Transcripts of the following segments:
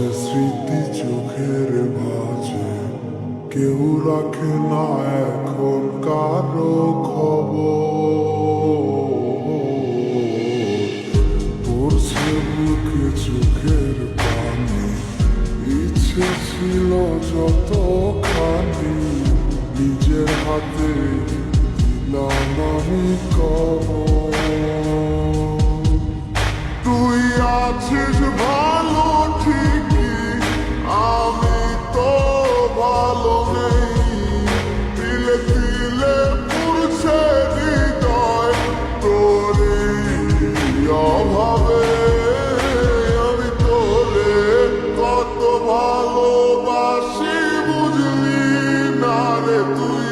আছে স্মৃতি চোখের ভাঁজে, কেউ রাখে না এখন কারো খবর। পড়ছে বুকে চোখের পানি, ইচ্ছে ছিল যতখানি, নিজের হাতে দিলাম আমি কবর। তুই আছিস ভালো ঠিকই, আমি তো ভালো নেই। তিলে তিলে পুড়ছে হৃদয় তোর অভাবে। আমি তোরে কত ভালোবাসি বুঝলি না রে তুই।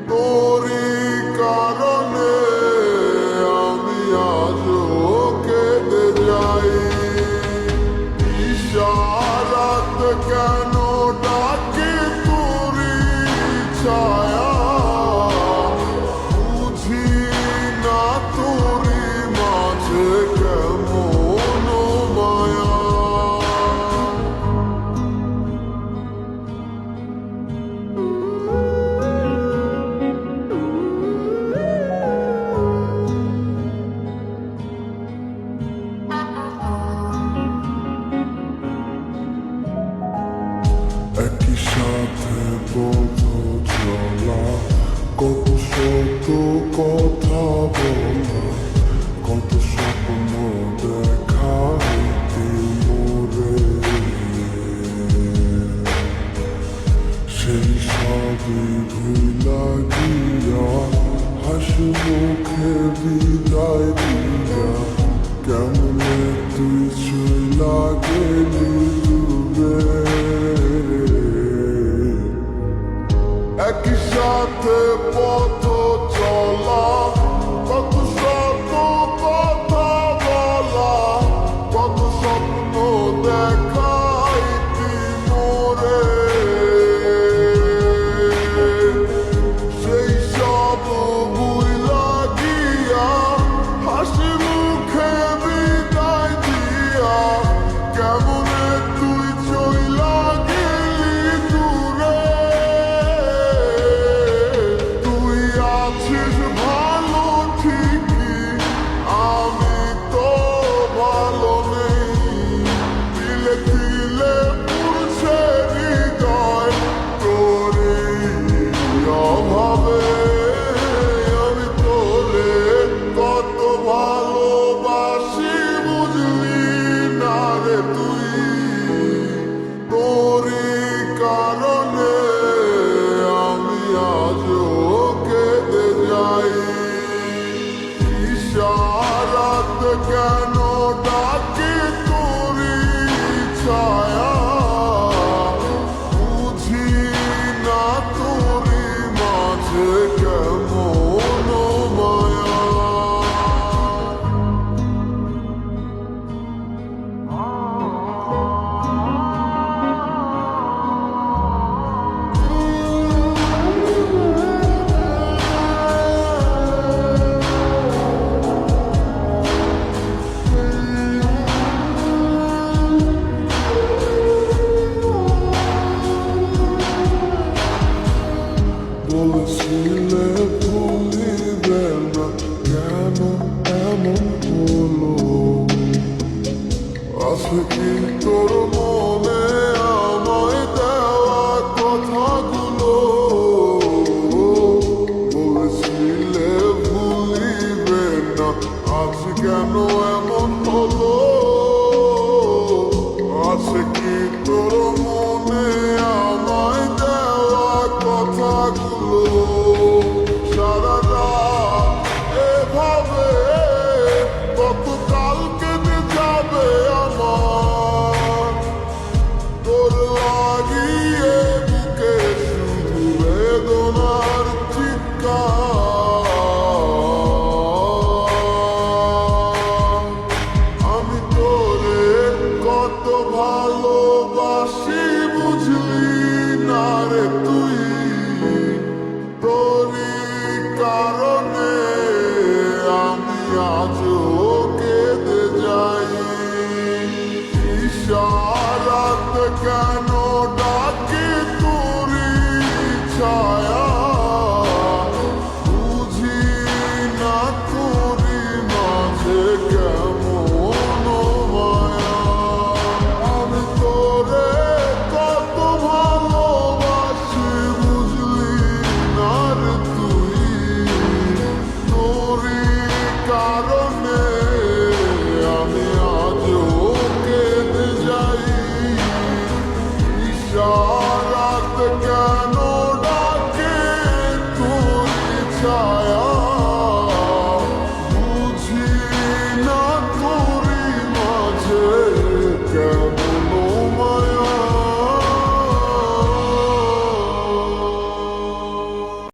তোরই কারণে আমি আজও কেঁদে যাই। ইশারাত কেন ডাকে তোরই ছায়া, বুঝি না তোরই মাঝে কেমন মায়া। একই সাথে পথ চলা, কত শত কথা বলা, কত স্বপ্ন দেখা হইতে মোরে। সেই সবই ভুলা গিয়া হাসি মুখে বিদায় দিয়া, কেমনে তুই চইলা গেলি দূরে। একই সাথে পথ চলা, কত শত কথা বলা, কত স্বপ্ন দেখাইতি মোরে। সেই সব ভুলা গিয়া হাসি মুখে বিদায় দিয়া, কেমনে তুই চইলা গেলি দূরে। তুই আছিস ভালো ঠিকই, আমি তো ভালো নেই। তিলে তিলে পুড়ছে হৃদয় তোরই অভাবে। আমি তোরে কত ভালোবাসি বুঝলি না রে তুই। তোরই কারণে আমি আজও কেঁদে যাই। ইশারাত কেন ডাকে তোরই ছায়া, বুঝি না তোরই মাঝে কেমন মায়া। বলেছিলে ভুলিবে না, কেন এমন হলো? আছে কি তোর মনে আমায় দেওয়া কথাগুলো? বলেছিলে ভুলিবে না, আজ কেন এমন হলো? আছে কি তোর মনে আমায় দেওয়া কথাগুলো? সারা রাত এভাবে কতকাল কেটে যাবে আমার। তোর লাগিয়ে বুকে শুধু বেদনার চিৎকার। আমি তোরে কত ভালোবাসি বুঝলি না রে তুই। তোরই কারণে আমি আজও কেঁদে যাই। ঈশা ছায়া